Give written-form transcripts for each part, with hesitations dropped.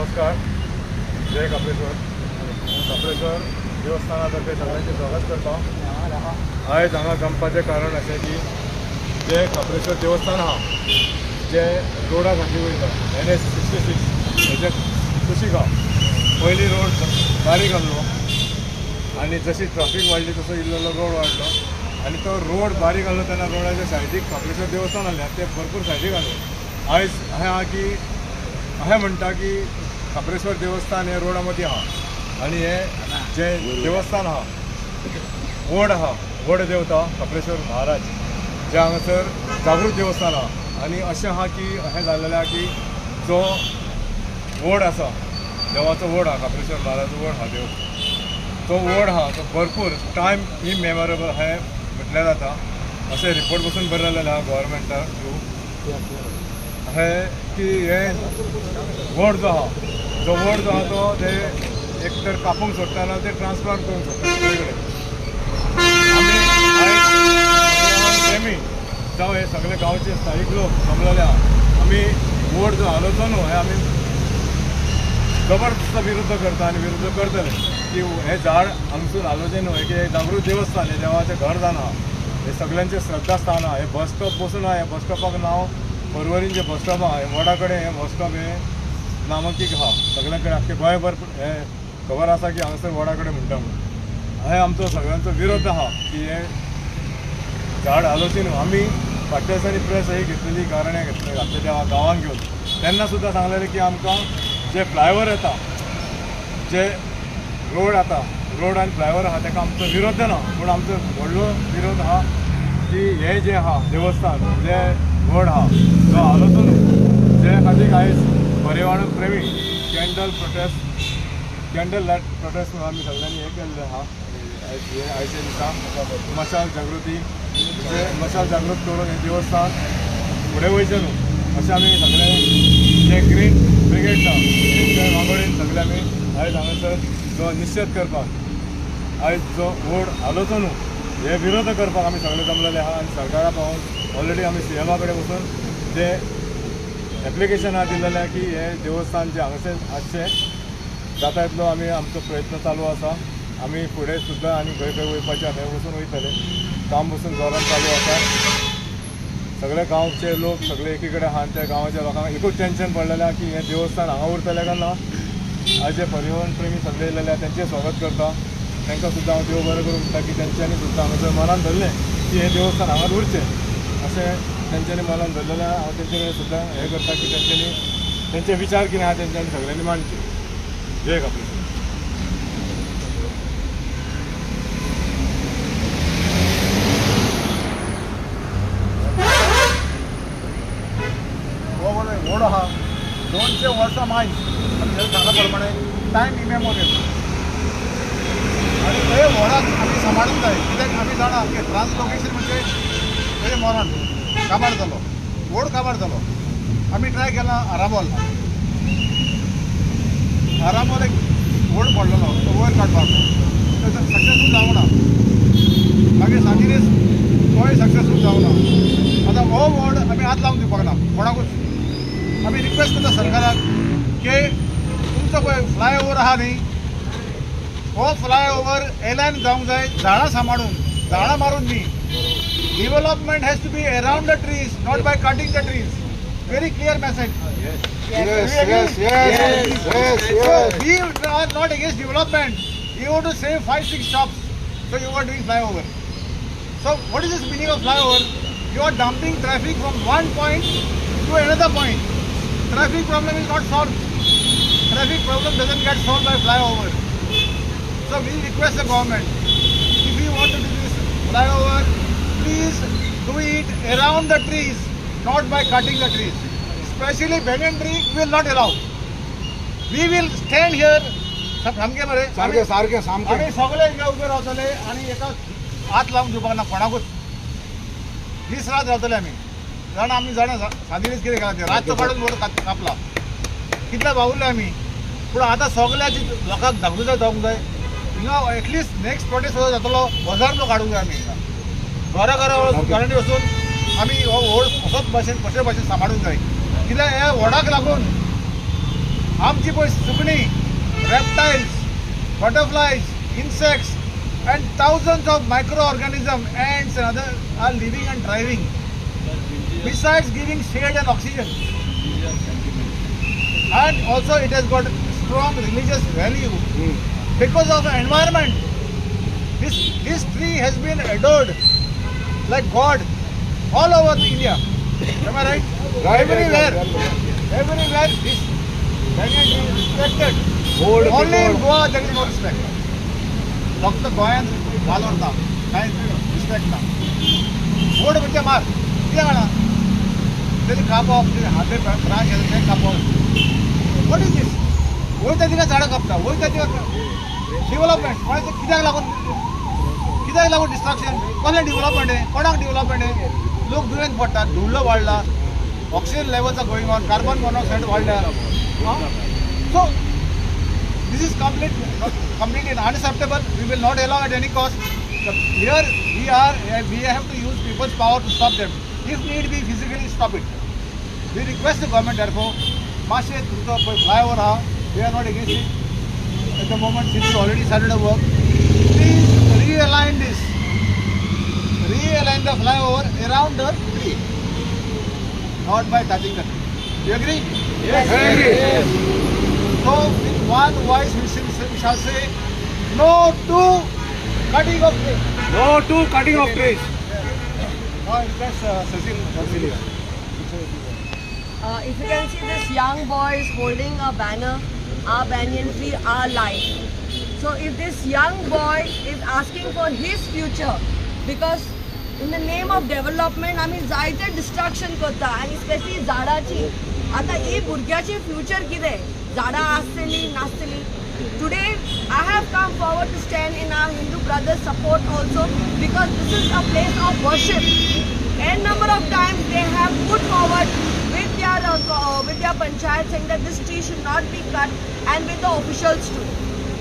नमस्कार. जय काप्रेश्वर. काप्रेश्वर देवस्थानातर्फे सगळ्यांचे स्वागत करता. आयज हांगा जमपाचें कारण अशें की जे काप्रेश्वर देवस्थान आहा जे रोडा खातीर वयता NH 66 हेजे कुशीक आहा. पयलीं रोड बारीक आहलो आनी जशी ट्रॅफिक वाडली तसो इल्लो रोड वाडलो आनी तो रोड बारीक आहलो तेन्ना रोडाच्या सायडीक काप्रेश्वर देवस्थान आहलें ते भरपूर सायडीक आहलें. आयज अशें आहा की अशें म्हणटा की काप्रेश्वर देवस्थान हे रोडा मदीं आहा आनी हे जे देवस्थान आहा व्हड आहा व्हड देवता काप्रेश्वर महाराज जे हांगासर जागृत देवस्थान आहा. आनी अशें आहा की अशें जाल्लेलें आहा की जो व्हड आसा देवाचो व्हड आहा काप्रेश्वर महाराजचो व्हड आहा देव तो व्हड आहा तो भरपूर टायम इमेमोरेबल अशें म्हटलें जाता. अशें रिपोर्ट बसून बरयलेलें आहा गोवोरमेंटा थ्रू अशें की हे व्हड जो आहा तो ते एक तर कापूंक सोडटाना ते ट्रान्सप्लांट करूंक सोदता सगळे कडेन. जावं हे सगळे गांवचे स्थायीक लोक जमलेले आहा. आमी व्हड जो हालोचो न्हू हे आमी जबरदस्त विरुद्ध करता आनी विरुद्ध करतले की हे झाड हांगसून हालोचें न्हू. हे जागृत देवस्थान हे देवाचें घर जावन आहा. हे सगळ्यांचें श्रद्धास्थान आहा. हे बस स्टॉप बसून आहा. हे बस स्टॉपाक नांव परवरीन जे बस स्टॉप आहा हे व्हडा कडेन हे बस स्टॉप हे नामांकीक आहा. सगळ्यां कडेन आख्खे गोंयभर हे खबर आसा की हांगासर व्हडा कडेन म्हणटा म्हणून हे आमचो सगळ्यांचो विरोध आहा की हे झाड हालोवचें न्हू. आमी फाटल्या दिसांनी प्रेस ही घेतलेली गाराण्या घेतले आपल्या त्या गांवांक घेवन तेन्ना सुद्दां सांगलेलें की आमकां जे फ्लायओवर येता जे रोड आता रोड आनी फ्लायओवर आहा ताका आमचो विरोध ना पूण आमचो व्हडलो विरोध आहा की हे जे आहा देवस्थान जे व्हड आहा तो हालोचो न्हू. जे खातीर आयज पर्यावरण प्रेमी कॅन्डल लायट प्रोटेस्ट म्हणून आमी सगळ्यांनी हे केल्लें आहा. आयचे दिसा मशाल जागृती म्हणजे मशाल जागृत करून हे देवस्थान फुडें वयचें न्हू अशें आमी सगळे जे ग्रीन ब्रिगेड्स आहा तेंच्या वांगडीन सगळे आमी आयज हांगासर जो निश्चेध करपाक आयज जो व्हड हालोचो न्हू हे विरोध करपाक आमी सगळे जमलेले आहा. आनी सरकारा पावून ऑलरेडी आमी CMA कडेन वचून जे एप्लिकेशन आहा दिल्लेलें की हे देवस्थान जे हांगासर आसचें जाता तितलो आमी आमचो प्रयत्न चालू आसा. आमी फुडें सुद्दां आनी खंय खंय वयपाचें थंय वचून वयतले. काम बसून जोरान चालू आसा. सगळे गांवचे लोक सगळे एकी कडेन आहा त्या गांवाच्या लोकांक एकूच टेन्शन पडलेलें आहा की हें देवस्थान हांगा उरतलें काय ना. आज जे पर्यावरण प्रेमी सगळे येयलेले आहा तेंचें स्वागत करता. तांकां सुद्दां हांव देव बरें करूं म्हणटा की तेंच्यांनी सुद्दां हांगासर मनान धरलें की हें देवस्थान हांगाच उरचें अशें तेंच्यांनी मनान धरलेलें आहा. हांव तेंचे कडेन सुद्दां हें करता की तेंच्यांनी तेंचे विचार कितें आहा तेंच्यांनी सगळ्यांनी मांडचे. जय काप्रेश्वर. व्हड आहा 200 वर्सां मायज आमच्या सांगला प्रमाणे टायम इमेमोरियल आनी हे व्हडाक आमी सांबाळूंक जाय. कित्याक आमी जाणा की ट्रान्सलोकेशन म्हणजे तेजें मरण काबार जालो व्हड काबार जालो. आमी ट्राय केला आराबोल एक व्हड पडलेलो तो वयर काडपाक सक्सेसफूल जावना. मागीर सातिरेस तोय सक्सेसफूल जावना. आतां हो व्हड आमी हात लावून दिवपाक ना कोणाकूच. आमी रिक्वेस्ट करता सरकाराक की तुमचो पळय फ्लायओवर आहा न्ही हो फ्लायओवर एलायन जावंक जाय झाडां सांबाळून झाडां मारून न्ही. Development has to be around the trees not by cutting the trees. very clear message. Yes. So we are not against development. You want to save 5-6 shops, so you are doing flyover. So what is this meaning of flyover? You are dumping traffic from one point to another point. Traffic problem is not solved. Traffic problem doesn't get solved by flyover. So we request the government, if you want to do this flyover, please do it around the trees, not by cutting the trees. Especially banyan tree, we will not allow. We will stand here. सामके मरे सारखे आम्ही सगळे हिंगा उभे रावतले आणि एका हात लावून दिवपाक ना कोणाकूच. दीस रात रावतले आमी जाणा. आमी जाणा सादिनीच कितें केला ते रातचो काडून व्हड कापला कितले भावुरले आमी. पूण आतां सगळ्याची लोकांक जागृताय जावंक जाय. हिंगा एटलिस्ट नेक्स्ट प्रोटेस्ट जातलो बजारचो काडूंक जाय आमी. हिंगा घरांनी वचून आमी हो व्हड असोच भाशेन कशे भाशेन सांबाळूंक जाय. कित्याक ह्या व्हडाक लागून आमची पळय सुकणी, reptiles, butterflies, insects and thousands of microorganisms, ants and others are living and thriving. Besides giving shade and oxygen. And also it has got strong religious value. Because of the environment, this tree has been adored like God all over India. Am I right? Everywhere this banyan tree is respected. Only in Goa there is no respect. फक्त गोंयांत वालोरता कांय respect ना. Vote म्हणजे मार कित्याक जाणा तेजे कापप तेजे हाते ब्रांच येता ते कापप. वॉट इज दीस? वयता तिका झाडां कापता, वयता तिका डेव्हलपमेंट कित्याक लागून डिस्ट्रक्शन? कसलें डेव्हलपमेंट आहे? कोणाक डेव्हलपमेंट आहे? लोक दुयेंत पडटात, धुळ्ळो वाडला, oxygen levels are going on, carbon monoxide वाडल्या. So this is completely unacceptable. We will not allow at any cost. Here we have to use people's power to stop them. If need be, physically stop it. We request the government therefore, मातशें तुमचो flyover आहा, we are not against it at the moment since you already started the work. Please realign the flyover around the tree, not by touching the tree. You agree? Yes, I agree. Yes. So with one voice we shall say no to cutting of trees. No to cutting of trees. Now I request Cecilia. If you can see, this young boy is holding a banner, our banyan tree, our life. So if this young boy is asking for his future, because in the name of development आम्ही जायते destruction करता, आणि specially झाडाची. आता ही भुरग्याची future कितें? झाडां आसतली नासतली. Today I have come forward to stand in our Hindu brothers' support also, because this is a place of worship. N number of times they have put forward with their panchayat saying that this tree should not be cut, and with the officials too.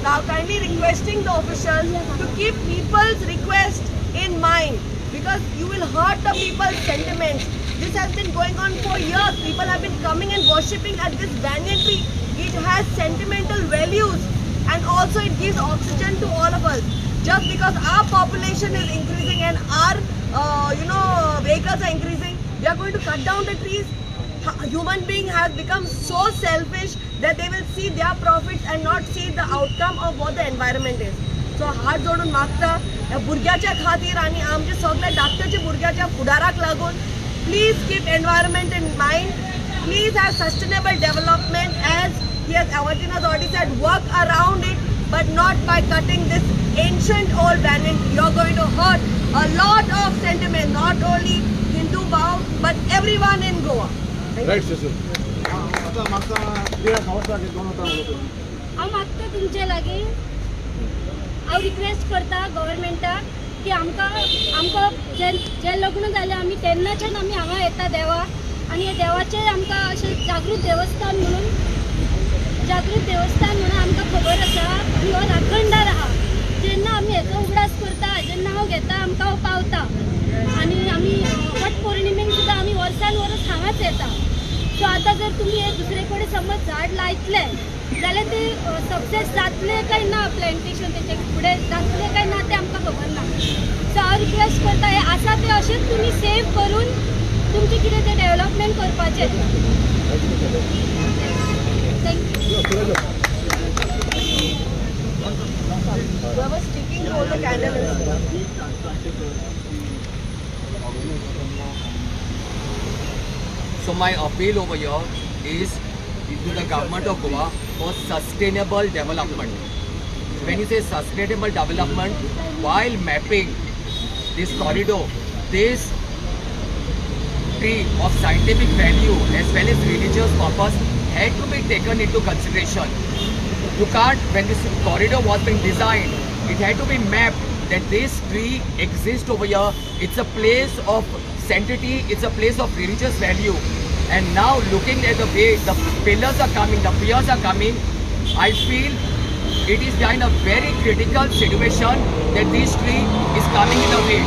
Now kindly requesting the officials to keep people's request in mind, because you will hurt the people's sentiments. This has been going on for years. People have been coming and worshipping at this banyan tree. It has sentimental values, and also it gives oxygen to all of us. Just because our population is increasing and our vehicles are increasing, we are going to cut down the trees. Human being has become so selfish that they will see their profits and not see the outcome of what the environment is. So हात जोडून मागता या भुरग्याच्या खातीर आनी आमच्या सगळ्या धाकट्याच्या भुरग्याच्या फुडाराक लागून, please keep environment in mind. Please have sustainable development, as Avartina has already said. Work around it, but not by cutting this ancient old banyan. You're going to hurt a lot of sentiment, not only Hindu bound, but everyone in Goa. Right, Cecil. आता मागचा वेळ गावचा की दोन होता उलटून. हांव मागता तुमचे लागीं, हांव रिक्वेस्ट करता गव्हर्मेंटाक की आमकां जे लग्न जालें आमी तेन्नाच्यान आमी हांगा येता देवा, आनी हे देवाचें आमकां अशें जागृत देवस्थान म्हणून आमकां खबर आसा, आनी हो राखणदार आहा. जेन्ना आमी हेचो उगडास करता, जेन्ना हांव घेता, आमकां हो पावता, आनी आमी वट पौर्णिमेक सुद्दां आमी वर्सान वर्स हांगाच येता. सो आतां जर तुमी हे दुसरे कडेन समज झाड लायतले जाल्यार ते सक्सेस जातले काय ना, प्लॅन्टेशन तेचे फुडें जातले काय ना ते आमकां खबर ना. सो हांव रिक्वेस्ट करता, हे आसा ते अशेंच तुमी सेव करून तुमचें कितें तें डेव्हलपमेंट करपाचें. Thank you. Whoever sticking to the candle is. So my appeal over here is to the government of Goa for sustainable development. When you say sustainable development, while mapping this corridor, this tree of scientific value as well as religious purpose had to be taken into consideration. You can't, when this corridor was being designed, it had to be mapped that this tree exists over here. It's a place of sanctity, it's a place of religious value. And now looking at the way the pillars are coming, the piers are coming, I feel it is kind of very critical situation that this tree is coming in the way.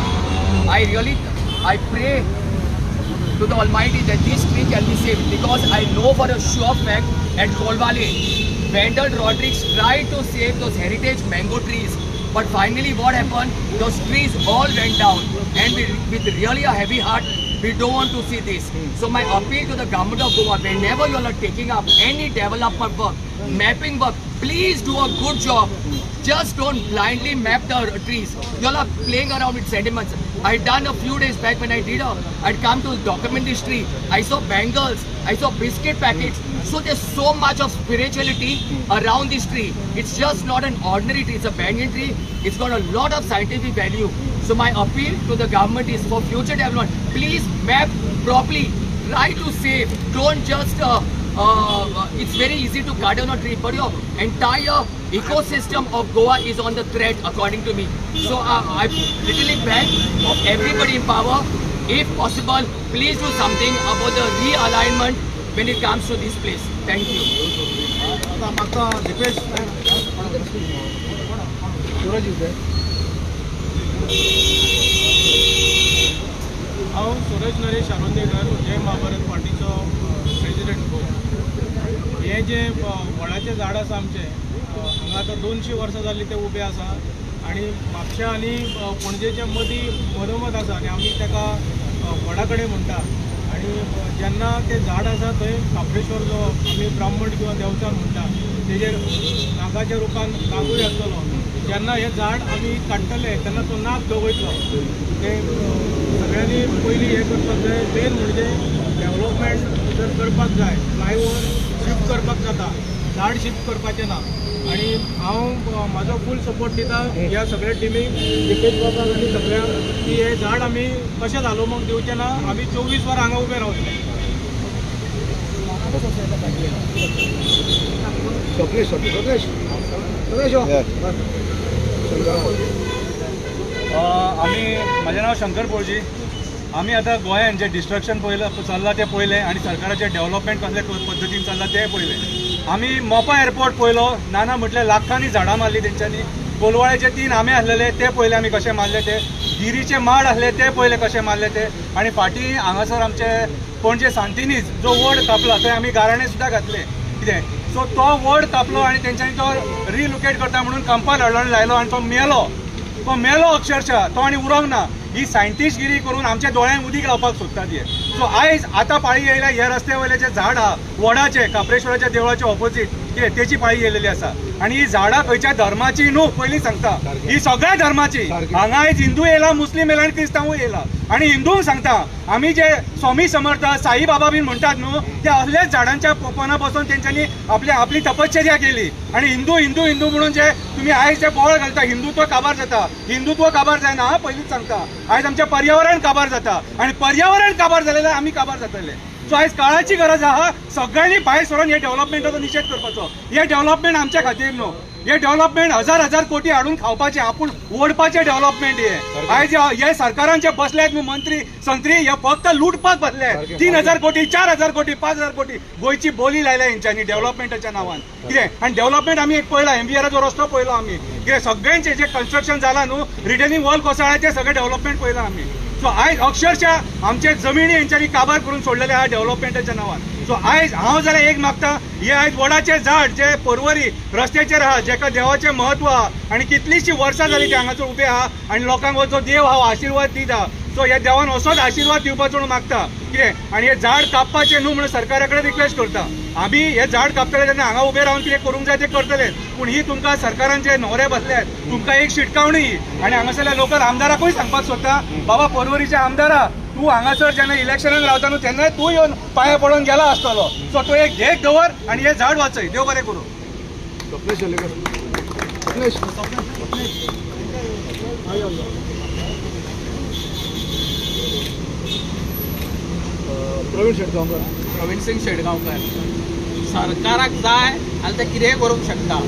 I pray to the Almighty that this tree can be saved, because I know for a sure fact at Kolwale, Vandal Rodriguez tried to save those heritage mango trees, but finally what happened? Those trees all went down, and with really a heavy heart, we don't want to see this. So my appeal to the government of Goa, whenever you all are taking up any development work, mapping work, please do a good job. Just don't blindly map the trees. You all are playing around with sentiments. I done a few days back when I'd come to document this tree. I saw bangles, I saw biscuit packets. So there's so much of spirituality around this tree. It's just not an ordinary tree, it's a banyan tree. It's got a lot of scientific value. So my appeal to the government is for future development, please map properly, try to save, don't just, it's very easy to cut down a tree, but your entire ecosystem of Goa is on the threat according to me. So I literally beg of everybody in power, if possible, please do something about the realignment when it comes to this place. Thank you. आता मागचा दीपेश सूरज इथे हांव सुरेश नरेश आरोंदेकर जय Mahabharat पार्टीचो president Goa. हे जे वडाचे झाड आसा आमचे हांगा आतां 200 वर्सां जाल्ली ते उबे आसा आनी म्हापशा आनी पणजेच्या मदोमद आसा आनी आमी ताका वडा कडेन म्हणटा. आनी जेन्ना ते झाड आसा थंय काप्रेश्वर जो आमी ब्राह्मण किंवा देवचार म्हणटा तेजेर नागाच्या रुपान नागूय आसतलो. जेन्ना हे झाड आमी काडटले तेन्ना तो नाग दोगयतलो. ते सगळ्यांनी पयलीं हें करपाक जाय. मेन म्हणजे डेवलपमेंट जर करपाक जाय फ्लायओव्हर शिफ्ट करपाक जाता, झाड शिफ्ट करपाचें ना. आनी हांव म्हाजो फूल सपोर्ट दिता ह्या सगळ्या टिमीक, दीपेश बाबाक आनी सगळ्यांक, की हे झाड आमी कशें घालूंक दिवचें ना. आमी 24 वरां हांगा उबे रावतले. म्हजें नांव शंकर पोळजी. आमी आतां गोंयान जे डिस्ट्रक्शन चल्लां तें पळयलें आनी सरकाराचें डेवलपमेंट कसले पद्दतीन चल्लां तें पळयलें. आमी मोपा एअरपोर्ट पळयलो, नाना म्हटलें लाखांनी झाडां मारली तेंच्यांनी. कोलवाळेचे 3 आंबे आसलेले ते पयले आमी कशे मारले ते, गिरीचे माड आसले ते पयले कशे मारले ते. आनी फाटीं हांगासर आमचे पणजे सांतिनीज जो वड कापला थंय आमी गाराणे सुद्दां घातले. कितें सो तो वड कापलो आनी तेंच्यांनी तो रिलोकेट करता म्हणून कंपाउंड हाडून लायलो आनी तो मेलो अक्षरशः. तो आनी उरोंक ना. ही सायंटिस्टगिरी करून आमच्या दोळ्यांक उदीक लावपाक सोदता ती. सो आयज आतां पाळी येयल्या ह्या रस्त्या वयले जे झाड आहा वडाचे काप्रेश्वराच्या देवळाच्या ऑपोजीट कितें तेची पाळी येयलेली आसा. आनी ही झाडां खंयच्या धर्माची न्हू, पयलीं सांगता ही सगळ्या धर्माची. हांगा आयज हिंदू येयला, मुस्लीम येयला आनी क्रिस्तांवूय येयला. आनी हिंदूंक सांगता आमी जे स्वामी समर्थ साई बाबा बीन म्हणटात न्हू, ते असल्याच झाडांच्या पोंदा बसून तेंच्यांनी आपली तपश्चर्या केली. आनी हिंदू हिंदू हिंदू म्हणून जे तुम्ही आयज जे बोवाळ घालता हिंदुत्व काबार जाता. हिंदुत्व काबार जायना हा, पयलींच सांगता. आयज आमचें पर्यावरण काबार जाता आनी पर्यावरण काबार जालें आमी काबार जातले. सो आयज काळाची गरज आहा सगळ्यांनी भायर सरून हे डेव्हलपमेंटाचो निशेध करपाचो. हे डेव्हलपमेंट आमच्या खातीर न्हू, हे डेव्हलपमेंट हजार कोटी हाडून खावपाचे, आपूण ओडपाचे डेव्हलपमेंट. हे आयज हे सरकारांचे बसलेत न्हू मंत्री संत्री, हे फक्त लुटपाक बसले. 3000 कोटी 4000 कोटी 5000 कोटी गोंयची बोली लायल्या हेंच्यांनी डेव्हलपमेंटाच्या नांवान. कितें आनी डेव्हलपमेंट आमी एक पळयला, MBRचो रस्तो पळयलो आमी. कितें सगळ्यांचे जे कन्स्ट्रक्शन जालां न्हू, रिटेनिंग वॉल कोसळ्ळ्याचे सगळे डेव्हलपमेंट पळयला आमी. सो आयज अक्षरशः आमचे जमिनी हेंच्यांनी काबार करून सोडलेले आहा डेव्हलपमेंटाच्या नांवान. सो आयज हांव जाल्यार एक मागता, हे आयज वडाचे झाड जे पर्वरी रस्त्याचेर आहा, जेका देवाचें महत्व आहा आनी कितलींशीं वर्सां जालीं ते हांगासर उबे आहा आनी लोकांक जो देव हांव आशिर्वाद दिता. सो ह्या देवान असोच आशिर्वाद दिवपाचो म्हणून मागता. कितें आनी हे झाड कापपाचें न्हू म्हणून सरकारा कडेन रिक्वेस्ट करता. आमी हे झाड कापतले तेन्ना हांगा उबे रावन कितें करूंक जाय ते करतले, पूण ही तुमकां सरकारांचे न्हवरे बसल्यात, तुमकां एक शिटकावणी. आनी हांगासरल्या लोकल आमदाराकूय सांगपाक सोदता, बाबा पर्वरीच्या आमदारा तू हांगासर जेन्ना इलेक्शनाक रावता न्हू तेन्ना तूं येवन पांया पडून गेला आसतलो. सो तो एक देख दवर आनी हे झाड वाचय. देव बरें करूं. प्रवीण सिंग शेडगांवकर. सरकाराक जाय जाल्यार ते कितेंय करूंक शकता.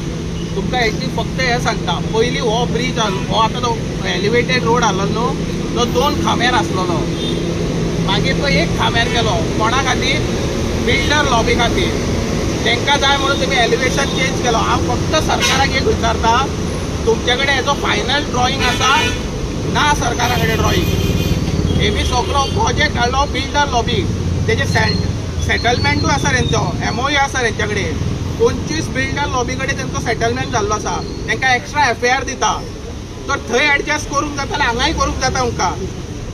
तुमकां हेची फक्त हें सांगता, पयलीं हो ब्रीज हो आतां तो एलिवेटेड रोड आसलो न्हू, तो 2 खांब्यार आसलेलो. मागीर तो 1 खांब्यार केलो. कोणा खातीर? बिल्डर लॉबी खातीर. तांकां जाय म्हणून तुमी एलिवेशन चेंज केलो. हांव फक्त सरकाराक एक विचारता, तुमचे कडेन हेजो फायनल ड्रॉईंग आसा ना? सरकारा कडेन ड्रॉईंग हे बी सगळो प्रोजेक्ट हाडलो बिल्डर लॉबी तेजे सेटलमेंटूय आसा तेंचो MOU आसा तेंच्या कडेन 25 बिल्डर लॉबी कडेन तेंचो सेटलमेंट जाल्लो आसा तांकां एक्स्ट्रा FIR दिता तर थंय एडजस्ट करूंक जाता जाल्यार हांगाय करूंक जाता आमकां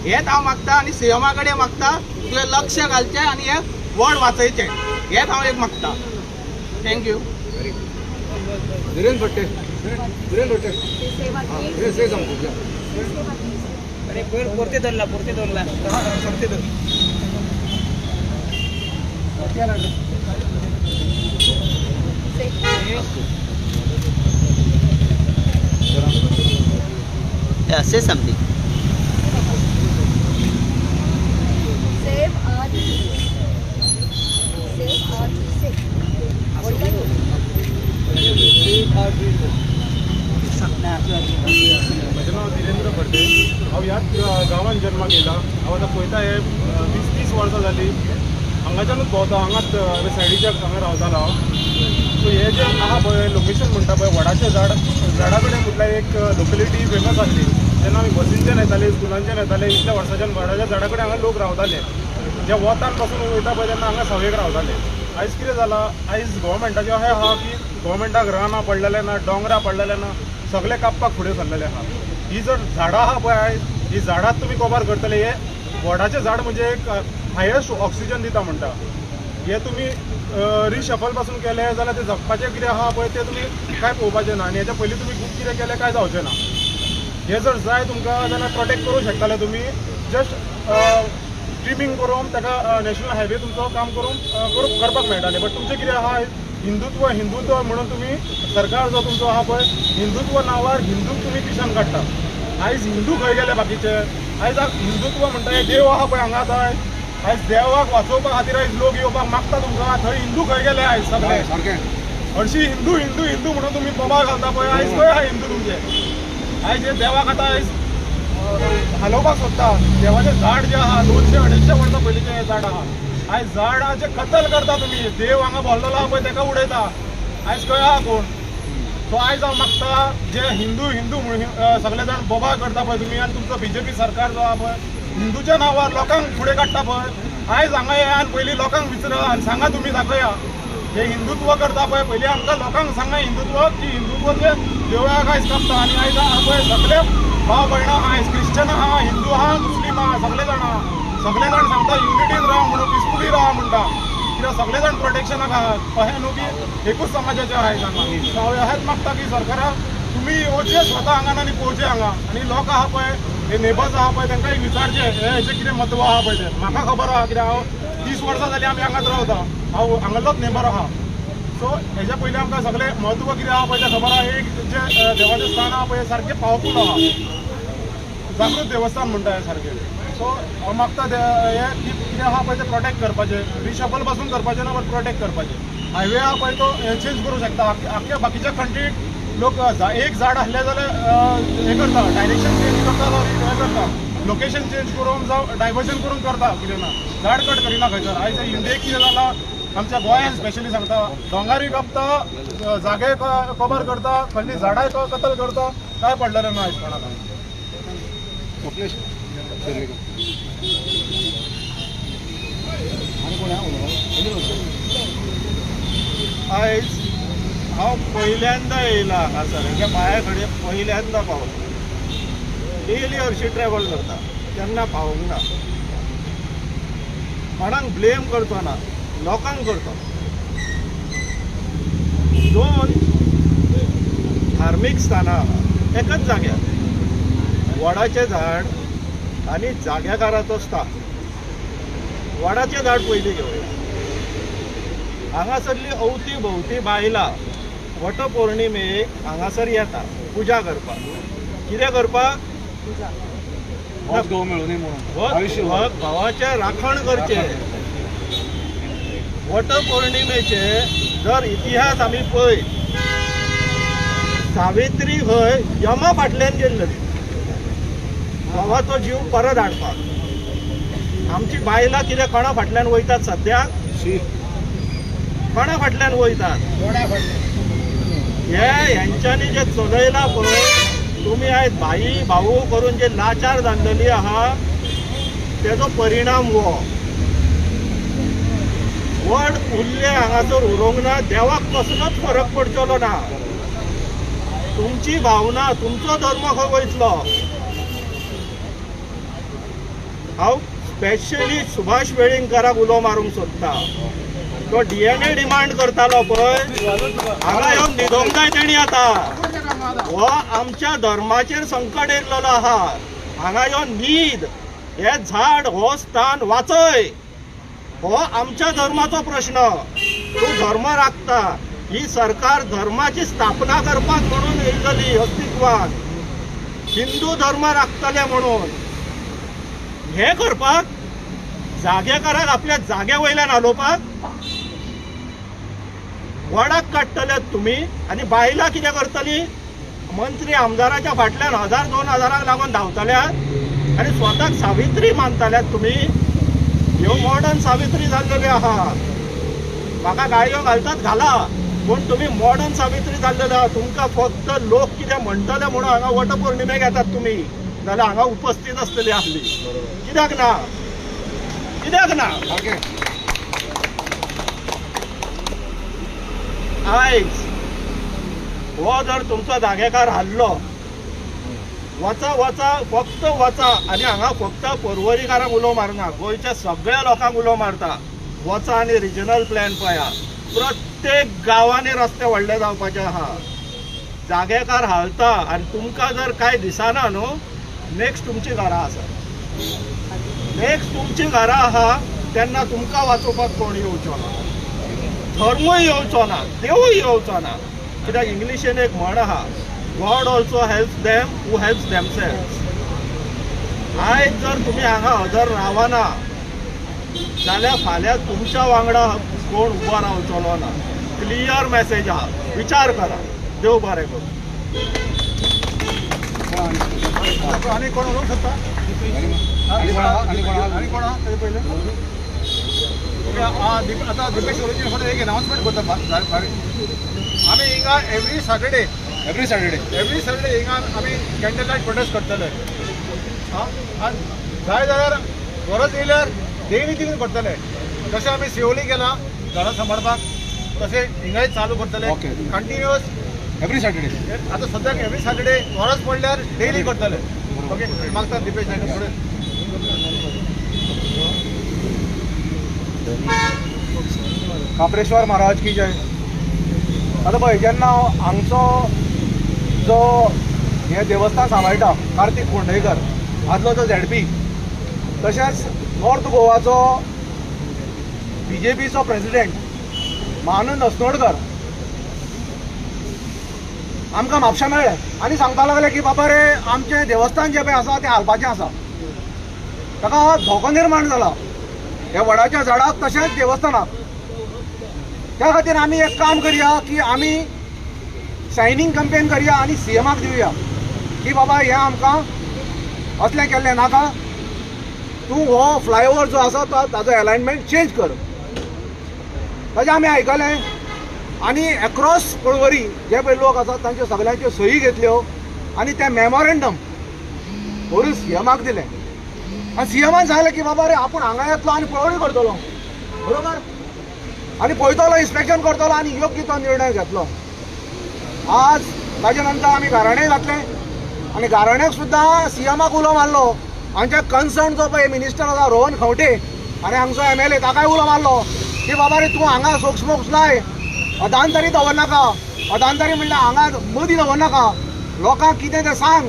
हेच हांव मागता आनी CMA कडेन मागता तुवें लक्ष घालचें आनी हे वड वाचयचें हेच हांव एक मागता थँक्यू धीरेन्द्र भट्टे से सांगतो पुरते धरला say something. Save our save. What can you? म्हजें नांव धीरेंद्र फडते हांव ह्याच गांवांत जल्माक येयला हांव आतां पळयता हे 20-30 वर्सां जालीं हांगाच्यानूच भोंवता हांगाच सायडीच्या हांगा रावतालो हांव सो हे जे आहा पळय लोकेशन म्हणटा पळय वडाचें झाडा कडेन म्हटल्यार एक लोकेलिटी फेमस आसली जेन्ना आमी बसींच्यान येताले स्कुलांच्यान येताले इतल्या वर्सांच्यान वडाच्या झाडा कडेन हांगा लोक रावताले जे वतान पासून वयता पळय तेन्ना हांगा सवेक रावताले आयज कितें जालां आयज गोवोरमेंटाचें अशें आहा की गोवोरमेंटाक रानां पडलेले ना दोंगरा पडलेले ना सगळे कापपाक फुडें सरलेले आहा ही जर झाडां आहा पळय आयज ही झाडांच तुमी कवर करतले हे वडाचें झाड म्हणजे एक हायेस्ट ऑक्सिजन दिता म्हणटा हे तुमी रिशफल पासून केले जाल्यार ते जगपाचें कितें आहा पळय तें तुमी कांय पळोवपाचें ना आनी हेच्या पयलीं तुमी खूब कितें केलें कांय जावचें ना हे जर जाय तुमकां जाल्यार प्रोटेक्ट करूंक शकताले तुमी जस्ट ट्रिमींग करून ताका नॅशनल हायवे तुमचो काम करपाक मेळटालें बट तुमचें कितें आहा हिंदुत्व म्हणून तुमी सरकार जो तुमचो आहा पळय हिंदुत्व नांवार हिंदूक तुमी पिशान काडटा आयज हिंदू खंय गेले बाकीचे आयज हिंदुत्व म्हणटा हे देव आहा पळय हांगा थंय आयज देवाक वाचोवपा खातीर आयज लोक येवपाक मागता तुमकां थंय हिंदू खंय गेले आयज सगळे हरशीं हिंदू म्हणून तुमी बोबाळ घालता पळय आयज खंय आहा हिंदू तुमचे आयज हे देवाक आतां आयज हालोवपाक सोदता देवाचें झाड जें आहा 200-250 वर्सां पयलींचें हें झाड आहा आयज झाडाचें कत्तल करता तुमी देव हांगा भरलेलो आहा पळय ताका उडयता आयज खंय आहा कोण सो आयज हांव मागता जे हिंदू म्हणून सगळे जाण बोबाळ करता पळय तुमी आनी तुमचो BJP सरकार जो आहा पळय हिंदूच्या नांवार लोकांक फुडें काडटा पळय आयज हांगा येया आनी पयलीं लोकांक विचारा आनी सांगा तुमी दाखया हे हिंदुत्व करता पळय पयलीं आमकां लोकांक सांगा हिंदुत्व की हिंदुत्व जे देवळाक आयज कापता आनी आयज आहा पळय सगळे भाव भयणां आयज क्रिश्चन आहा हिंदू आहा मुस्लीम आहा सगळे जाण सांगता युनिटीन राव म्हणून पिसफुली राहा म्हणटा कित्याक सगळे जाण प्रोटेक्शनाक आहात अशें न्हू की एकूच समाजाचे आहात हांगा हांव हेंच मागता की सरकाराक तुमी येवचे स्वता हांगा आनी पळोवचे हांगा आनी लोक आहा पळय हे नेबर्स आहा पळय तांकांय विचारचे हेजें कितें म्हत्व आहा पळय तें म्हाका खबर आहा कित्याक हांव 30 वर्सां जालीं आमी हांगाच रावता हांव हांगाचोच नेबर आहा सो हेच्या पयलीं आमकां सगळें म्हत्व कितें आहा पळय तें खबर आहा एक जें देवाचें स्थान आहा पळय सारकें पावरफूल आहा जागृत देवस्थान म्हणटा हें सारकें सो हांव मागता हे कितें आहा पळय तें प्रोटेक्ट करपाचें रिशफल पासून करपाचें ना बट प्रोटेक्ट करपाचें हायवे आहा पळय तो चेंज करूंक शकता आख्या बाकीच्या कंट्रीक लोक एक झाड आहलें जाल्यार हें करता डायरेक्शन चेंज करता जावं हें करता लोकेशन चेंज करून जावं डायवर्जन करून करता कितें ना झाड कट करिना खंयसर आयज इंडियेक कितें जालां आमच्या गोंयांत स्पेशली सांगता दोंगारी कापता जागे कवर करता खंयची झाडांय कतल करता काय पडलेलें ना आयज कोणाक आयज हांव पहिल्यांदा येयला हांगासर हेच्या पांया कडेन पहिल्यांदा पावलो डेली हरशीं ट्रॅवल करता केन्ना पावूंक ना कोणाक ब्लेम करचो ना लोकांक करता 2 धार्मीक स्थानां एकाच जाग्यार वडाचें झाड आनी जाग्याकाराचो स्थान वडाचें झाड पयलीं घेवया हांगासरली अवती भोवती बायलां वटपौर्णिमेक हांगासर येता पुजा करपाक कितें करपाक भावाचें राखण करचें वटपौर्णिमेचे जर इतिहास आमी पळयत सावित्री खंय यमा फाटल्यान गेल्ली भावाचो जीव परत हाडपाक आमची बायलां कितें कोणा फाटल्यान वयतात सद्याक कोणा फाटल्यान वयतात हेंच्यांनी जे चलयला पळय तुमी आयज भाई भाऊ करून जे लाचार जाल्लेली आहा तेजो परिणाम हो वड उरले हांगासर उरोंक ना, देवाक कसलोच फरक पडचलो ना. तुमची भावना, तुमचो धर्म खंय वयतलो. हांव स्पेशली सुभाष वेळींगराक उलो मारूंक सोदता. तो DNA डिमांड करतालो पळय, हांगा येवन न्हिदोंक जाय तेणी आतां. हो आमच्या धर्माचेर संकट येयल्लो आहा. हांगा येवन न्हीद, हे झाड, हो स्थान वाचय. हो आमच्या धर्माचो प्रश्न. तूं धर्म राखता. ही सरकार धर्माची स्थापना करपाक म्हणून येयलेली अस्तित्वान. हिंदू धर्म राखतले म्हणून. हे करपाक जागेकाराक आपल्या जागे वयल्यान हालोवपाक वडाक काडटले तुमी आनी बायलां कितें करतली. मंत्री आमदाराच्या फाटल्यान 1000-2000 लागून धांवतल्यात आनी स्वताक सावित्री मानतल्यात तुमी. ह्यो मॉडर्न सावित्री जाल्लेल्यो आहा. म्हाका गाळयो घालतात घाला, पूण तुमी मॉडर्न सावित्री जाल्लेल्यो आहा. तुमकां फक्त लोक कितें म्हणटले म्हणून हांगा वटपौर्णिमेक येतात तुमी, जाल्यार हांगा उपस्थित आसतली आसली. कित्याक ना, कित्याक ना. आयज हो जर तुमचो जागेकार हारलो, वचा वचा फक्त वचा. आनी हांगा फक्त पर्वरीकारांक उलो मारना, गोंयच्या सगळ्या लोकांक उलो मारता. वचा आनी रिजनल प्लॅन पळया. प्रत्येक गांवांनी रस्ते व्हडले जावपाचे आहा. जागेकार हालता आनी तुमकां जर कांय दिसना न्हू, नेक्स्ट तुमची घरां आसा. नेक्स्ट तुमची घरां आहा तेन्ना तुमकां वाचोवपाक कोण येवचो ना. धर्मूय येवचो ना, देवूय येवचो ना. कित्याक इंग्लिशीन एक म्हण आहा, गॉड ऑल्सो हेल्प्स देम हू हेल्प्स देमसेल्व्स. आयज जर तुमी हांगा हजर रावना जाल्यार फाल्यां तुमच्या वांगडा कोण उबो रावचलो ना. क्लियर मेसेज आहा. विचार करा. देव बरें करूं. आणि कोण उलोवंक शकता? आणि कोण आहा तेजे पयलें? आतां दिपेश ओरोजीन फक्त एक अनाउन्समेंट करता. आमी हिंगा एवरी सॅटर्डे हिंगा आमी कॅन्डल लायट प्रोटेस्ट करतले. जाय जाल्यार गरज येयल्यार डेली तितून करतले. जशें आमी शिवोली केला घरां सांबाळपाक, तशें हिंगाय चालू करतले. Continuous every Saturday. आतां सद्याक एवरी सॅटर्डे गरज पडल्यार डेली करतले. ओके, मागता दिपेश नायक फुडें. काप्रेश्वर महाराज की जय. आतां पळय, जेन्ना हांगचो जो हें देवस्थान सांबाळटा कार्तिक फोंडेकर, आदलो तो ZP, तशेंच नॉर्थ गोवाचो BJPचो प्रेसिडेंट महानंद अस्नोडकर आमकां म्हापशा मेळ्ळे आनी सांगपाक लागले की बाबा रे, आमचें देवस्थान जें पळय आसा तें हालपाचें आसा. ताका धोको निर्माण जाला ह्या वडाच्या झाडाक तशेंच देवस्थानाक. त्या खातीर आमी एक काम करया की आमी सायनींग कंपेन करया आनी CMाक दिवया की बाबा हें आमकां असलें केल्लें नाका. तूं हो फ्लायओवर जो आसा ताजो अलायनमेंट चेंज कर. ताजें आमी आयकलें आनी एक्रॉस पळवरी जे पळय लोक आसात तांच्यो सगळ्यांच्यो सही घेतल्यो आनी तें मेमोरेंडम व्हरून CMाक दिलें. आनी CMान सांगलें की बाबा रे, आपूण हांगा येतलो आनी पळोवणी करतलो, बरोबर, आनी पळयतलो, इन्स्पेक्शन करतलो आनी योग्य तो निर्णय घेतलो. आज ताजे नंतर आमी गाराणें घातलें आनी गाराण्याक सुद्दां CMाक उलो मारलो. हांच्या कन्सर्न जो पळय मिनिस्टर आसा रोहन खंवटे आनी हांगचो MLA ताकाय उलो मारलो की बाबा रे, तूं हांगा सोक्स लाय, अधांतरी दवरनाका. अधांतरी म्हणल्यार हांगा मदीं दवरनाका. लोकांक कितें तें सांग.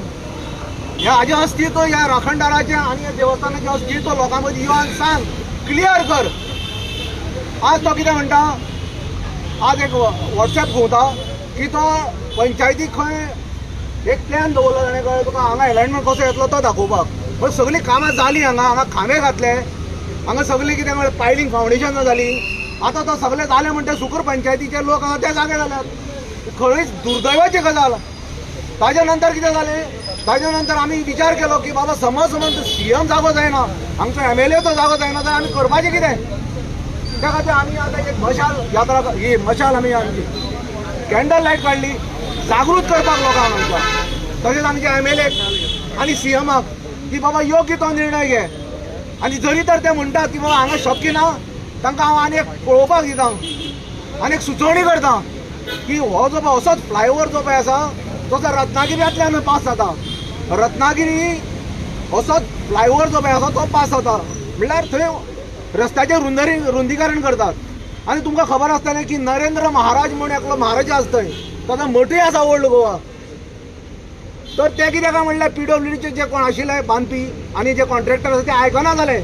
हें हाजें अस्तित्व, ह्या राखणदाराचें आनी ह्या देवस्थानाचें अस्तित्व लोकां मदीं यो आनी सांग, क्लियर कर. आज तो कितें म्हणटा, आज एक WhatsApp घुंवता की तो पंचायतीक खंय एक प्लॅन दवरलो ताणें, कळ्ळें तुका, हांगा अलायनमेंट कसो येतलो तो दाखोवपाक. पण सगळीं कामां जालीं. हांगा खांबे घातले, हांगा सगळीं कितें म्हळ्यार पायलिंग फावंडेशन जालीं. आतां तो सगळें जालें म्हणटा सुकूर पंचायतीचे लोक हांगा ते जागे जाल्यात. खंयच दुर्दैवाची गजाल. ताजे नंतर कितें जालें, ताजे नंतर आमी विचार केलो की बाबा समज CM जागो जायना, हांगचो MLA तो जागो जायना, जाल्यार आमी करपाचें कितें. त्या खातीर आमी आतां एक मशाल यात्रा, ही मशाल आमी आमची कॅन्डल लायट काडली जागृत करपाक लोकांक आमकां. तशेंच आमच्या MLA आनी CMाक की बाबा योग्य तो निर्णय घे आनी जरी तर ते म्हणटात की बाबा हांगा शक्य ना, तांकां हांव आनी एक पळोवपाक दिता, आनी एक सुचोवणी करता की हो जो पळय असोच फ्लायओव्हर जो पळय आसा तो जर रत्नागिरींतल्यान पास जाता, रत्नागिरी असोच फ्लायओव्हर जो पळय आसा तो पास जाता म्हणल्यार थंय रस्त्याचें रुंदीकरण करतात. आनी तुमकां खबर आसतलें की नरेंद्र महाराज म्हूण एकलो महाराजा आसा थंय, ताचो मठूय आसा ओल्ड गोवा. तर ते कितें काय म्हणलें PWDचे जे कोण आशिल्ले बांदपी आनी जे कॉन्ट्रॅक्टर आसा ते आयकना जाले,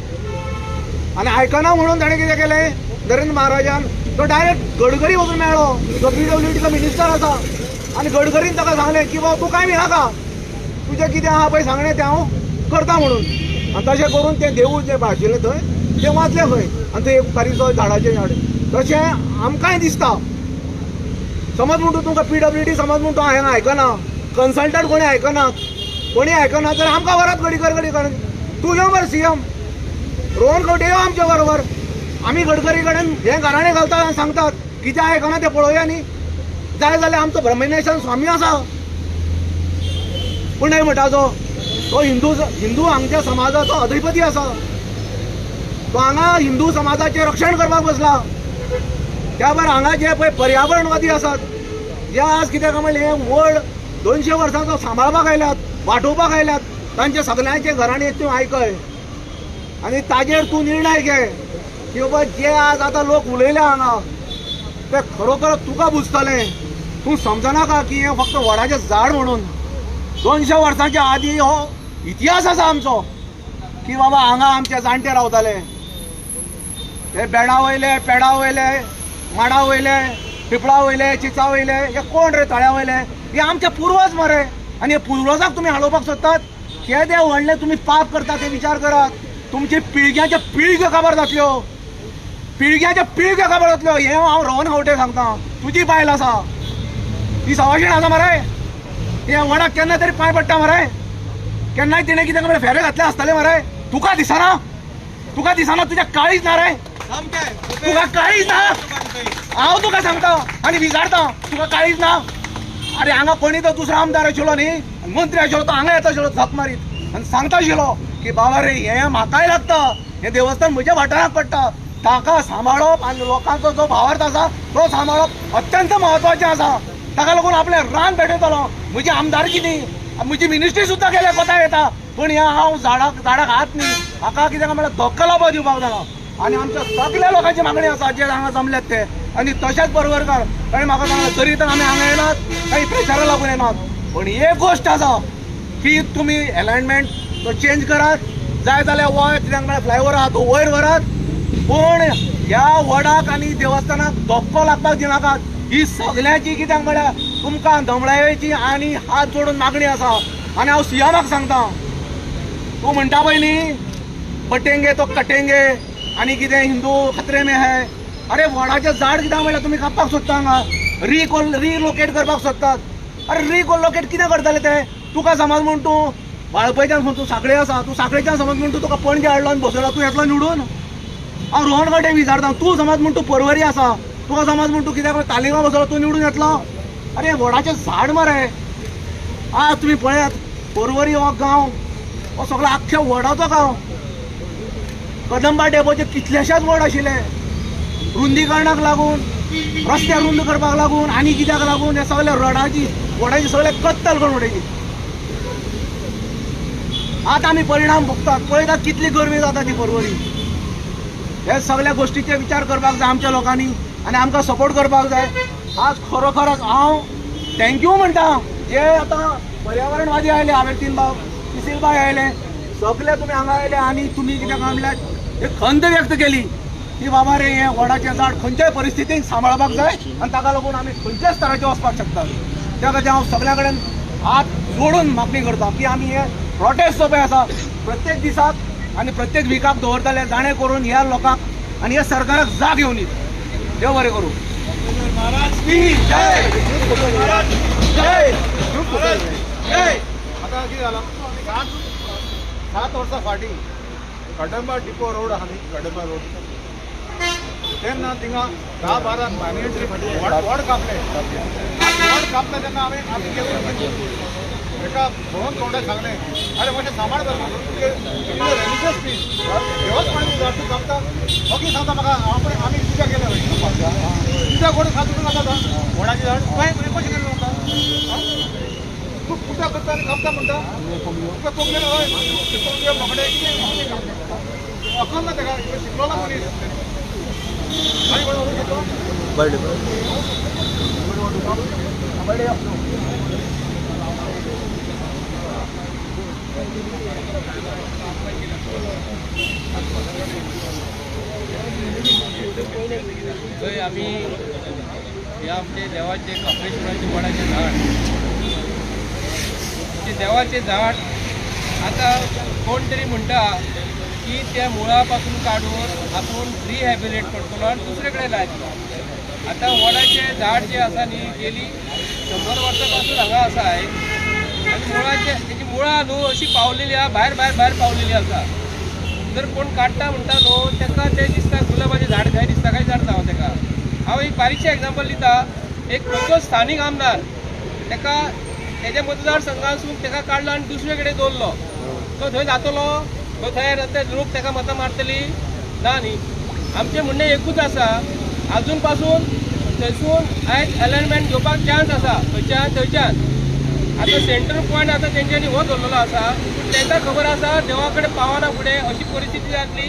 आनी आयकना म्हणून ताणें कितें केलें, नरेंद्र महाराजान तो डायरेक्ट गडकरी वचून मेळ्ळो, जो PWDचो मिनिस्टर आसा, आनी गडकरीन ताका सांगलें की बाबा तूं काय भिनाका, तुजें कितें आहा पळय सांगणें तें हांव करता म्हणून. आनी तशें करून तें देवूळ जें आशिल्लें थंय तें वाचलें खंय, आनी थंय एक बारीकसो झाडाचें झाड. तशें आमकांय दिसता, समज म्हणटा तुमकां PWD समज म्हणटा हांवें आयकना, कन्सल्टंट कोणी आयकना, कोणी आयकना, तर आमकां वरात गडकरी तूं यो मरे CM रोहन खंवटे यो आमच्या बरोबर, आमी गडकरी कडेन हें घराणें घालतात आनी सांगतात कितें आयकना तें पळोवया न्ही. जाय जाल्यार आमचो ब्रह्मनेशन स्वामी आसा पुणय मठाचो, तो हिंदू हांगच्या समाजाचो अधिपती आसा, तो हांगा हिंदू समाजाचें रक्षण करपाक बसला. त्या भायर हांगा जे पळय पर्यावरणवादी आसात, जे आज कितें काय म्हणलें हें व्हड 200 वर्सांचो सांबाळपाक आयल्यात, वाटोवपाक आयल्यात, तांचे सगळ्यांचे घराणे तूं आयकय आनी ताजेर तूं निर्णय घे की बाबा जे आज आतां लोक उलयले हांगा ते खरोखर तुका बुजतलें. तूं समजनाका की हें फक्त वडाचें झाड म्हणून 200 वर्सांच्या आदी हो इतिहास आसा आमचो की बाबा हांगा आमचे जाणटे रावताले, हे बेडा वयले, पेडा वयले, माडा वयले, पिपळा वयले, चिचा वयले, हे कोण रे तळ्या वयले, हे आमचे पुर्वज मरे. आनी हे पुर्वजाक तुमी हालोवपाक सोदतात, केदे व्हडले तुमी पाप करतात ते विचार करात. तुमची पिळग्याच्या पिळग्यो खबर जातल्यो, पिळग्याच्या पिळग्यो खबर जातल्यो. हे हांव रोहन खंवटे सांगता, तुजी बायल आसा ती सवाशीण आसा मरे, हे वडाक केन्ना तरी पांय पडटा मरे, केन्नाय तिणें कितें मरे फेरे घातले आसतले मरे. तुका दिसना, तुज्या काळीच ना रे, तुका काळीच ना. हांव तुका सांगता आनी विचारता, तुका काळीच ना. अरे हांगा कोणी तो दुसरो आमदार आशिल्लो न्ही, मंत्री आशिल्लो, तो हांगा येता आशिल्लो झक मारीत आनी सांगता आशिल्लो की बाबा रे हें म्हाकाय लागता, हें देवस्थान म्हज्या वाठाराक पडटा, ताका सांबाळप आनी लोकांचो जो भावार्थ आसा तो सांबाळप अत्यंत म्हत्वाचें आसा. ताका लागून आपलें रान भेटयतलो. म्हजी आमदारकी न्ही, म्हजी मिनिस्ट्री सुद्दां केल्या कोता येता, पूण हें हांव झाडाक हात न्ही, म्हाका कितें काय म्हणल्यार धक्को लावपाक दिवपाक जाणा. आनी आमच्या सगळ्या लोकांची मागणी आसा जे हांगा जमल्यात ते. आनी तशेंच परवरकार ताणें म्हाका सांगलें जरी तर आमी हांगा येनात, काही प्रेशरा लागून येनात, पूण एक गोश्ट आसा की तुमी अलायनमेंट तो चेंज करात, जाय जाल्यार वयर कित्याक म्हळ्यार फ्लायओव्हर आहा तो वयर व्हरात, पूण ह्या वडाक आनी देवस्थानाक धक्को लागपाक दिनाकात. ही सगळ्यांची कित्याक म्हळ्यार तुमकां धमळायेची आनी हात जोडून मागणी आसा. आनी हांव CMाक सांगता, तूं म्हणटा पळय न्ही बटेंगे तो कटेंगे आनी कितें हिंदू खतरे में है, अरे वडाचें झाड कित्याक म्हळ्यार तुमी कापपाक सोदता हांगा, रिलोकेट करपाक सोदतात. अरे रिलोकेट कितें करतले ते? तुका समज म्हूण तूं वाळपयच्यान तूं सांखळे आसा, तूं सांखळेच्यान समज म्हूण तूं तुका पणजे हाडलो आनी बसयलो, तूं येतलो निवडून? हांव रोहन खंवटे विचारता, तूं समज म्हूण तूं परवरी आसा, तुका समज म्हूण तूं कित्याक तालिगांव बसयलो, तूं निवडून येतलो? अरे वडाचें झाड मरे. आज तुमी पळयात परवरी हो गांव हो सगळो आख्ख्या वडाचो गांव. कदंबा डेपोचे कितलेशेच वड आशिल्ले, रुंदीकरणाक लागून, रस्ते रुंद करपाक लागून आनी कित्याक लागून हे सगळे वडाची सगळे कत्तल करून उडयली. आतां आमी परिणाम भोगतात, पळयतात कितली गरमी जाता ती परवरी. हे सगळ्या गोश्टीचे विचार करपाक जाय आमच्या लोकांनी आनी आमकां सपोर्ट करपाक जाय. आज खरोखरच हांव थँक्यू म्हणटा जे आतां पर्यावरणवादी आयले, हांवें 3 भाव किसिलबाई आयले, सगळे तुमी हांगा आयले आनी तुमी कित्याक म्हणल्यार एक खंत व्यक्त केली की बाबा रे हें वडाचें झाड खंयच्याय परिस्थितीन सांबाळपाक जाय आनी ताका लागून आमी खंयच्याच स्तराचेर वचपाक शकतात. त्या खातीर हांव सगळ्या कडेन हात जोडून मागणी करता की आमी हे प्रोटेस्ट जो पळय आसा प्रत्येक दिसाक आनी प्रत्येक विकाक दवरतले, जाणें करून ह्या लोकांक आनी ह्या सरकाराक जाग येवं न्ही. देव बरें करूं. आता कितें जालां 7 वर्सां फाटीं कदंबा डिपो रोड आहा न्ही, कदंबा रोड तेन्ना थिंगा 10-12 मायनेट्री वड कापले तेन्ना आमी एका भवन तोंडाक सांगलें अरे मातशें सांबाळ कर रिलिजियस स्पीच देवस्थानाची झाड तूं कापता ओके सांगता म्हाका आमी तुज्या गेले तुज्या गोड खातून नाका व्हडाची झाड कशें केलें म्हणटा तूं पुजा करता आनी कापता म्हणटा तुका कोंकणीन हय कोंकणी बाबडे अकल ना तेका शिकलोना मनीस आनी कोण उलयता थंय आमी हे आमचे देवाचे कपडेश्वराचे वडाचे झाड ते देवाचे झाड आता कोण तरी म्हणटा की त्या मुळापासून काढून आपण रिहॅबिलिट करतलो आणि दुसरेकडे लायतलो. आता वडाचे झाड जे आसा न्ही गेली 100 वर्सां हांगा आसा आहे आणि मुळाचे तेजी मुळां न्हू अशी पावलेली आहा भायर भायर भायर पावलेली आसा. जर कोण काडटा म्हणटा न्हू तेका ते दिसता गुलाबाचें झाड काय दिसता काय जाणता हांव तेका. हांव एक बारीकशें एग्जाम्पल दिता. एक खंयचो स्थानीक आमदार तेका तेज्या मतदारसंघासून तेका काडलो आनी दुसरे कडेन दवरलो तो थंय जातलो तो थंय ते लोक तेका मतां मारतली ना न्ही. आमचें म्हणणें एकूच आसा आजून पासून थंयसून आयज अलायनमेंट घेवपाक चान्स आसा थंयच्यान. आता सेंटर पॉयंट आता तेंच्यांनी हो दवरलेलो आसा पूण तेंकां खबर आसा देवा कडेन पावना फुडें अशी परिस्थिती जातली.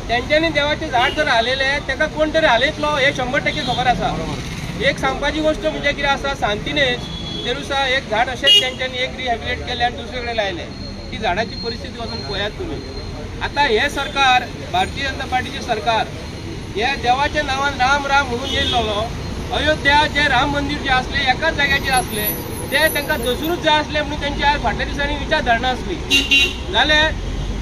तेंच्यांनी देवाचें झाड जर हालयलें तेका कोण तरी हालयतलो हे 100% खबर आसा. एक सांगपाची गोश्ट म्हणजे कितें आसा सांतिनेज तेरुसा एक झाड अशेंच तेंच्यांनी एक रिहॅबिलिट केलें आनी दुसरे कडेन लायलें. ती झाडाची परिस्थिती वचून पळयात तुमी. आता हे सरकार भारतीय जनता पार्टीचें सरकार हे देवाच्या नांवान राम राम म्हणून येयल्लो. अयोध्या जे राम मंदीर जे आसलें एकाच जाग्याचेर आसलें ते तांकां थंयसरूच जाय आसलें म्हणून तेंची आज फाटल्या दिसांनी विचारधारणा आसली जाल्यार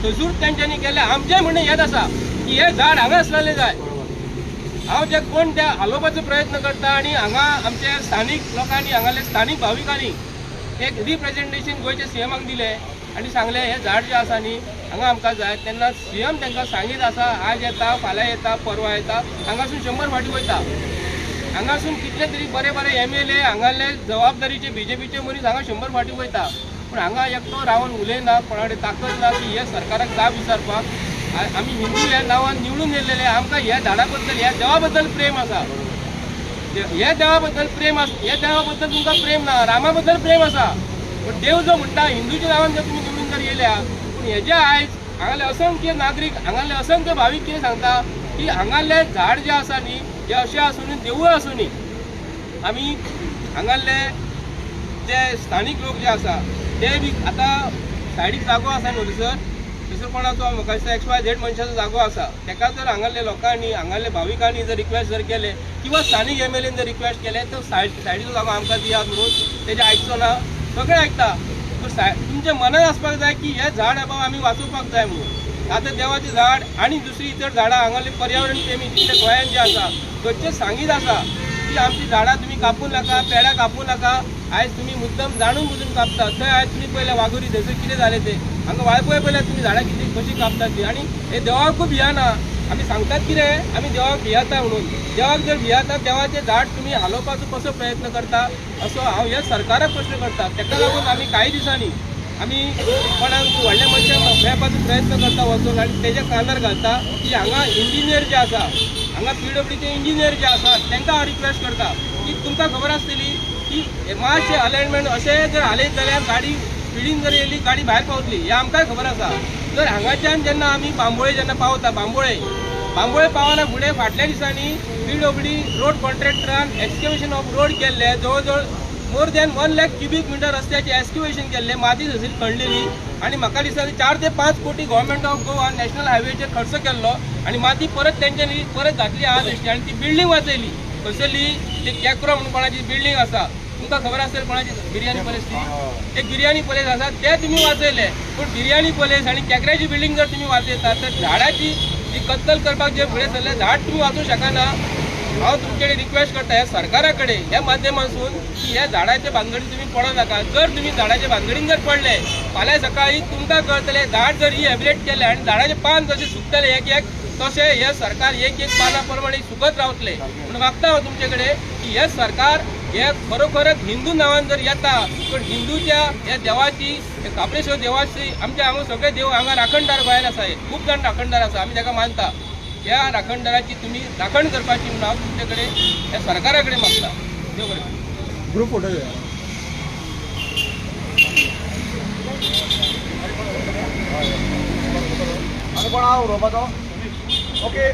थंयसूच तेंच्यांनी केलें. आमचें म्हणणें हेच आसा की हे झाड हांगा आसलेलें जाय. हांव जे कोण ते हालोवपाचो प्रयत्न करता आनी हांगा आमच्या स्थानीक लोकांनी हांगाले स्थानीक भाविकांनी एक रिप्रेझेंटेशन गोंयच्या सीएमाक दिलें आनी सांगलें हें झाड जें आसा न्ही हांगा आमकां जाय. तेन्ना सीएम तांकां सांगीत आसा आज येता फाल्यां येता परवां येता हांगासून 100 फावटी वयता. हांगासून कितले तरी बरे बरे MLA हांगाले जबाबदारीचे BJPचे मनीस हांगा 100 फावटी वयता पूण हांगा एकटो रावन उलयना कोणा कडेन ताकद ना की हे सरकाराक जाप विचारपाक. आमी हिंदू ह्या नांवान निवडून येयलेले आमकां ह्या झाडा बद्दल ह्या देवा बद्दल प्रेम आसा. ह्या देवा बद्दल प्रेम आसा ह्या देवा बद्दल तुमकां प्रेम ना रामा बद्दल प्रेम आसा पूण देव जो म्हणटा हिंदूच्या नांवान जर तुमी निवडून जर येयल्या पूण हेजे आयज हांगाले असंख्य नागरीक हांगाले असंख्य भावीक कितें सांगता की हांगाले झाड जें आसा न्ही हे अशें आसूं देवूळ आसूं न्ही आमी हांगाले जे स्थानीक लोक जे आसा ते बी आतां सायडीक जागो आसा न्हू थंयसर कोणाचो म्हाका दिसता XYZ मनशाचो जागो आसा तेका जर हांगाले लोकांनी हांगाले भाविकांनी जर रिक्वेस्ट जर केले किंवा स्थानीक MLAन जर रिक्वेस्ट केले तर सायडीचो जागो आमकां दियात म्हणून तेजे आयकचो ना. सगळे आयकता पूण तुमच्या मनान आसपाक जाय की हे झाड बाबा आमी वाचोवपाक जाय म्हणून. आतां देवाचें झाड आनी दुसरी इतर झाडां हांगाले पर्यावरण प्रेमी जितले गोंयांत जे आसा थंयचे सांगीत आसा की आमची झाडां तुमी कापूं नाका पेडां कापूं नाका. आयज तुमी मुद्दम जाणून बुजून कापतात थंय आयज तुमी पयल्या वाघोरी थंयसर कितें जालें तें हांगा वाळपय पयल्या तुमी झाडां कितें कशी कापतात ती आनी हे देवाक भियाना. आमी सांगतात कितें आमी देवाक भियाता म्हणून देवाक जर भियाता देवाचें झाड तुमी हालोवपाचो कसो प्रयत्न करता असो हांव ह्या सरकाराक प्रश्न करता. ताका लागून आमी कांय दिसांनी आमी कोणाक व्हडले मनशाक मेळपाचो प्रयत्न करता वचून आनी तेज्या कानार घालता की हांगा इंजिनियर जे आसा हांगा PWDचे इंजिनियर जे आसात तांकां हांव रिक्वेस्ट करता की तुमकां खबर आसतली की मातशें अलायनमेंट अशें जर हालयत जाल्यार गाडी स्पिडीन जर येयली गाडी भायर पावतली हें आमकांय खबर आसा. जर हांगाच्यान जेन्ना आमी बांबोळे जेन्ना पावता बांबोळे पावना फुडें फाटल्या दिसांनी PWD रोड कॉन्ट्रॅक्टरान एक्सकेवेशन ऑफ रोड केल्ले जवळ जवळ more than 1 lakh cubic metre रस्त्याचे एक्सकेवेशन केल्ले माती थंयसर खणलेली आनी म्हाका दिसता 4 ते 5 कोटी गव्हर्मेंट ऑफ गोवा नॅशनल हायवेचेर खर्च केल्लो आनी माती परत तेंच्यांनी परत घातली आहा तशी आनी ती बिल्डींग वाचयली. कसली ती कॅक्रो म्हणून कोणाची बिल्डींग आसा तुमकां खबर आसतली कोणाची बिर्याणी पॅलेस ती एक बिर्याणी पॅलेस आसा ते तुमी वाचयले पूण बिर्याणी पॅलेस आनी कॅक्राची बिल्डींग जर तुमी वाचयतात तर झाडाची ती कत्तल करपाक जे फुडें सरले झाड तुमी वाचूंक शकना. हांव तुमचे कडेन रिक्वेस्ट करता ह्या सरकारा कडेन ह्या माध्यमांतसून की ह्या झाडाच्या भानगडीन तुमी पडो नाका. जर तुमी झाडाच्या भानगडीन जर पडले फाल्यां सकाळी तुमकां कळटलें झाड जर रिहॅबिलिट केलें आनी झाडाचें पान जशें सुकतलें एक तशें हे सरकार एक पाना प्रमाणे सुकत रावतलें. म्हणून मागता हांव तुमचे कडेन की हे सरकार हे खरोखरच हिंदू नांवान जर येता पण हिंदूच्या ह्या देवाची कापलेश्वर देवाची आमच्या हांगा सगळे देव हांगा राखणदार गोंयांत आसा खूब जाण राखणदार आसा आमी ताका मानता ह्या राखणदाराची तुमी राखण करपाची म्हणून हांव तुमचे कडेन ह्या सरकारा कडेन मागता देव बरें ग्रुप फोटो घेया आणि कोण हा उलोवपाचो ओके